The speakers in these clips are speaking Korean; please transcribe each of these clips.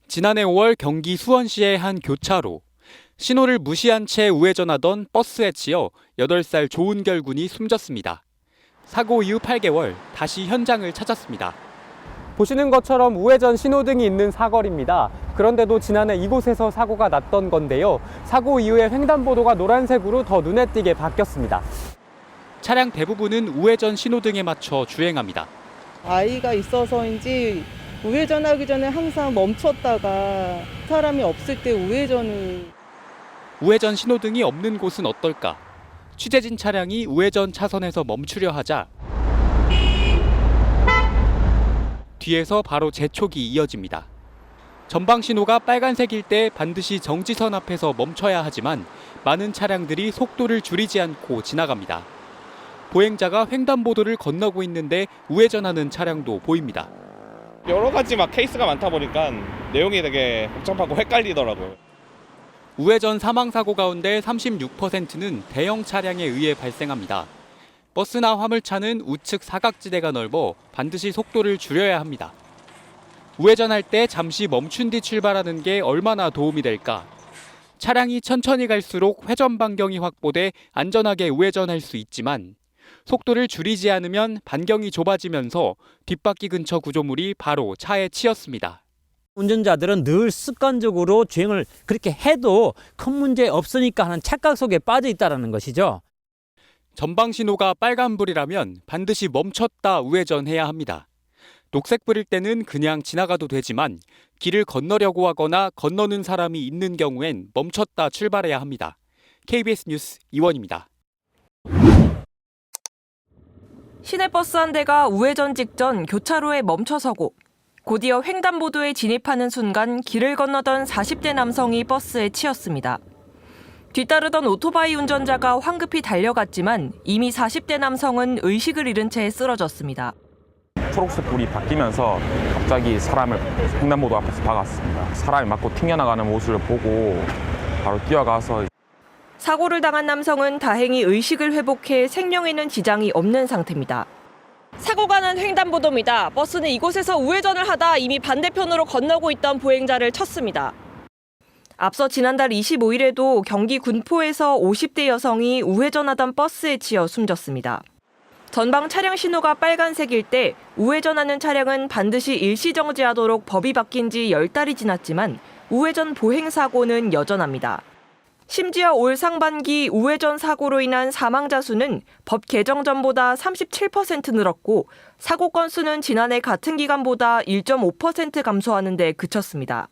지난해 5월 경기 수원시의 한 교차로. 신호를 무시한 채 우회전하던 버스에 치여 8살 조은결 군이 숨졌습니다. 사고 이후 8개월 다시 현장을 찾았습니다. 보시는 것처럼 우회전 신호등이 있는 사거리입니다. 그런데도 지난해 이곳에서 사고가 났던 건데요. 사고 이후에 횡단보도가 노란색으로 더 눈에 띄게 바뀌었습니다. 차량 대부분은 우회전 신호등에 맞춰 주행합니다. 아이가 있어서인지 우회전하기 전에 항상 멈췄다가 사람이 없을 때 우회전 신호등이 없는 곳은 어떨까? 취재진 차량이 우회전 차선에서 멈추려 하자 뒤에서 바로 재촉이 이어집니다. 전방 신호가 빨간색일 때 반드시 정지선 앞에서 멈춰야 하지만 많은 차량들이 속도를 줄이지 않고 지나갑니다. 보행자가 횡단보도를 건너고 있는데 우회전하는 차량도 보입니다. 여러 가지 케이스가 많다 보니까 내용이 되게 복잡하고 헷갈리더라고요. 우회전 사망사고 가운데 36%는 대형 차량에 의해 발생합니다. 버스나 화물차는 우측 사각지대가 넓어 반드시 속도를 줄여야 합니다. 우회전할 때 잠시 멈춘 뒤 출발하는 게 얼마나 도움이 될까? 차량이 천천히 갈수록 회전 반경이 확보돼 안전하게 우회전할 수 있지만 속도를 줄이지 않으면 반경이 좁아지면서 뒷바퀴 근처 구조물이 바로 차에 치였습니다. 운전자들은 늘 습관적으로 주행을 그렇게 해도 큰 문제 없으니까 하는 착각 속에 빠져 있다는 것이죠. 전방 신호가 빨간불이라면 반드시 멈췄다 우회전해야 합니다. 녹색불일 때는 그냥 지나가도 되지만 길을 건너려고 하거나 건너는 사람이 있는 경우엔 멈췄다 출발해야 합니다. KBS 뉴스 이원입니다. 시내버스 한 대가 우회전 직전 교차로에 멈춰서고 곧이어 횡단보도에 진입하는 순간 길을 건너던 40대 남성이 버스에 치였습니다. 뒤따르던 오토바이 운전자가 황급히 달려갔지만 이미 40대 남성은 의식을 잃은 채 쓰러졌습니다. 초록색 불이 바뀌면서 갑자기 사람을 횡단보도 앞에서 박았습니다. 사람이 맞고 튕겨나가는 모습을 보고 바로 뛰어가서 사고를 당한 남성은 다행히 의식을 회복해 생명에는 지장이 없는 상태입니다. 사고가 난 횡단보도입니다. 버스는 이곳에서 우회전을 하다 이미 반대편으로 건너고 있던 보행자를 쳤습니다. 앞서 지난달 25일에도 경기 군포에서 50대 여성이 우회전하던 버스에 치여 숨졌습니다. 전방 차량 신호가 빨간색일 때 우회전하는 차량은 반드시 일시정지하도록 법이 바뀐 지 10달이 지났지만 우회전 보행 사고는 여전합니다. 심지어 올 상반기 우회전 사고로 인한 사망자 수는 법 개정 전보다 37% 늘었고 사고 건수는 지난해 같은 기간보다 1.5% 감소하는 데 그쳤습니다.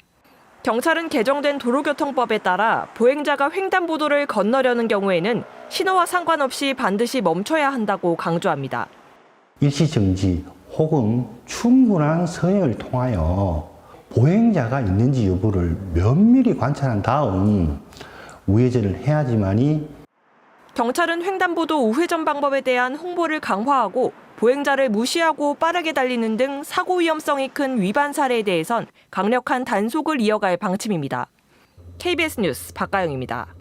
경찰은 개정된 도로교통법에 따라 보행자가 횡단보도를 건너려는 경우에는 신호와 상관없이 반드시 멈춰야 한다고 강조합니다. 일시정지 혹은 충분한 선행을 통하여 보행자가 있는지 여부를 면밀히 관찰한 다음 우회전을 해야지만이. 경찰은 횡단보도 우회전 방법에 대한 홍보를 강화하고 보행자를 무시하고 빠르게 달리는 등 사고 위험성이 큰 위반 사례에 대해선 강력한 단속을 이어갈 방침입니다. KBS 뉴스 박가영입니다.